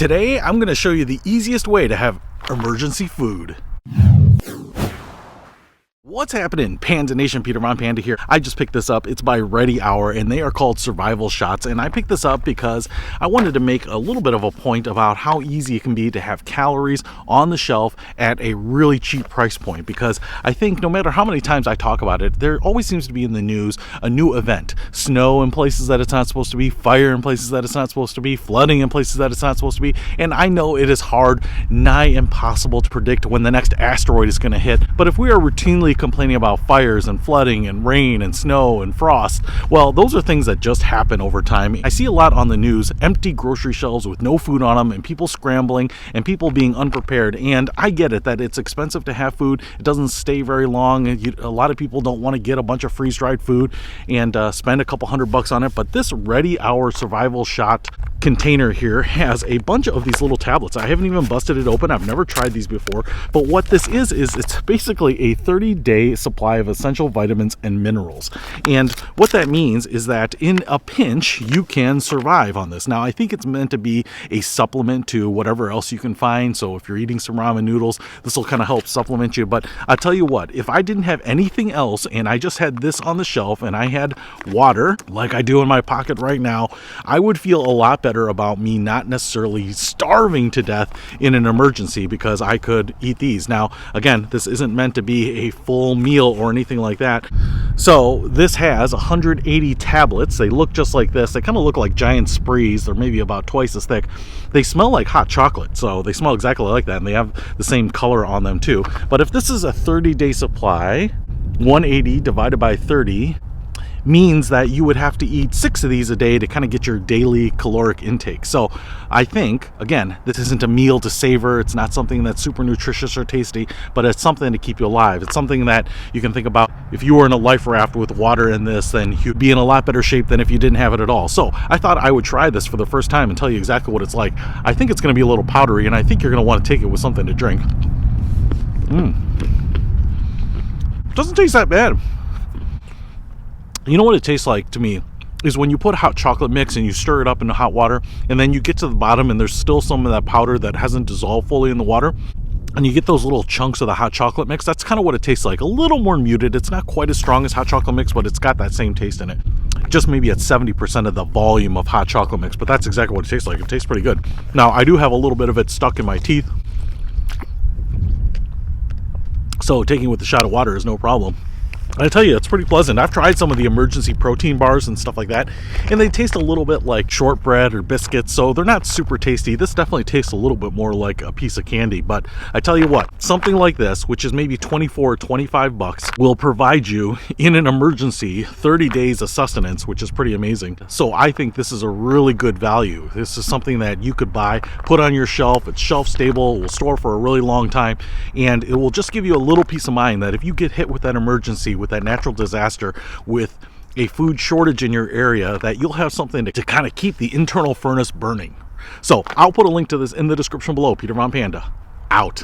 Today, I'm going to show you the easiest way to have emergency food. What's happening, Panda Nation? Peter Von Panda here. I just picked this up. It's by Ready Hour, and they are called survival shots. And I picked this up because I wanted to make a little bit of a point about how easy it can be to have calories on the shelf at a really cheap price point. Because I think no matter how many times I talk about it, there always seems to be in the news a new event. Snow in places that it's not supposed to be, fire in places that it's not supposed to be, flooding in places that it's not supposed to be. And I know it is hard, nigh impossible to predict when the next asteroid is going to hit. But if we are routinely complaining about fires and flooding and rain and snow and frost, well, those are things that just happen over time. I see a lot on the news, empty grocery shelves with no food on them and people scrambling and people being unprepared. And I get it that it's expensive to have food. It doesn't stay very long. A lot of people don't want to get a bunch of freeze-dried food and spend a couple $100 on it. But this Ready Hour survival shot container here has a bunch of these little tablets. I haven't even busted it open. I've never tried these before. But what this is it's basically a 30-day supply of essential vitamins and minerals. And what that means is that in a pinch, you can survive on this. Now, I think it's meant to be a supplement to whatever else you can find. So if you're eating some ramen noodles, this will kind of help supplement you. But I'll tell you what, if I didn't have anything else and I just had this on the shelf and I had water like I do in my pocket right now, I would feel a lot better about me not necessarily starving to death in an emergency because I could eat these. Now, again, this isn't meant to be a full meal or anything like that. So this has 180 tablets. They look just like this. They kind of look like giant sprees. They're maybe about twice as thick. They smell like hot chocolate, so they smell exactly like that, and they have the same color on them too. But if this is a 30-day supply, 180 divided by 30 means that you would have to eat 6 of these a day to kind of get your daily caloric intake. So I think, again, this isn't a meal to savor. It's not something that's super nutritious or tasty, but it's something to keep you alive. It's something that you can think about. If you were in a life raft with water in this, then you'd be in a lot better shape than if you didn't have it at all. So I thought I would try this for the first time and tell you exactly what it's like. I think it's going to be a little powdery, and I think you're going to want to take it with something to drink. Doesn't taste that bad. You know what it tastes like to me is when you put hot chocolate mix and you stir it up into hot water, and then you get to the bottom and there's still some of that powder that hasn't dissolved fully in the water, and you get those little chunks of the hot chocolate mix. That's kind of what it tastes like. A little more muted. It's not quite as strong as hot chocolate mix, but it's got that same taste in it. Just maybe at 70% of the volume of hot chocolate mix, but that's exactly what it tastes like. It tastes pretty good. Now, I do have a little bit of it stuck in my teeth, so taking it with a shot of water is no problem. I tell you, it's pretty pleasant. I've tried some of the emergency protein bars and stuff like that, and they taste a little bit like shortbread or biscuits, so they're not super tasty. This definitely tastes a little bit more like a piece of candy, but I tell you what, something like this, which is maybe 24 or 25 bucks, will provide you in an emergency 30 days of sustenance, which is pretty amazing. So I think this is a really good value. This is something that you could buy, put on your shelf. It's shelf stable, it will store for a really long time, and it will just give you a little peace of mind that if you get hit with that emergency, with that natural disaster, with a food shortage in your area, that you'll have something to kind of keep the internal furnace burning. So I'll put a link to this in the description below. Peter Von Panda, out.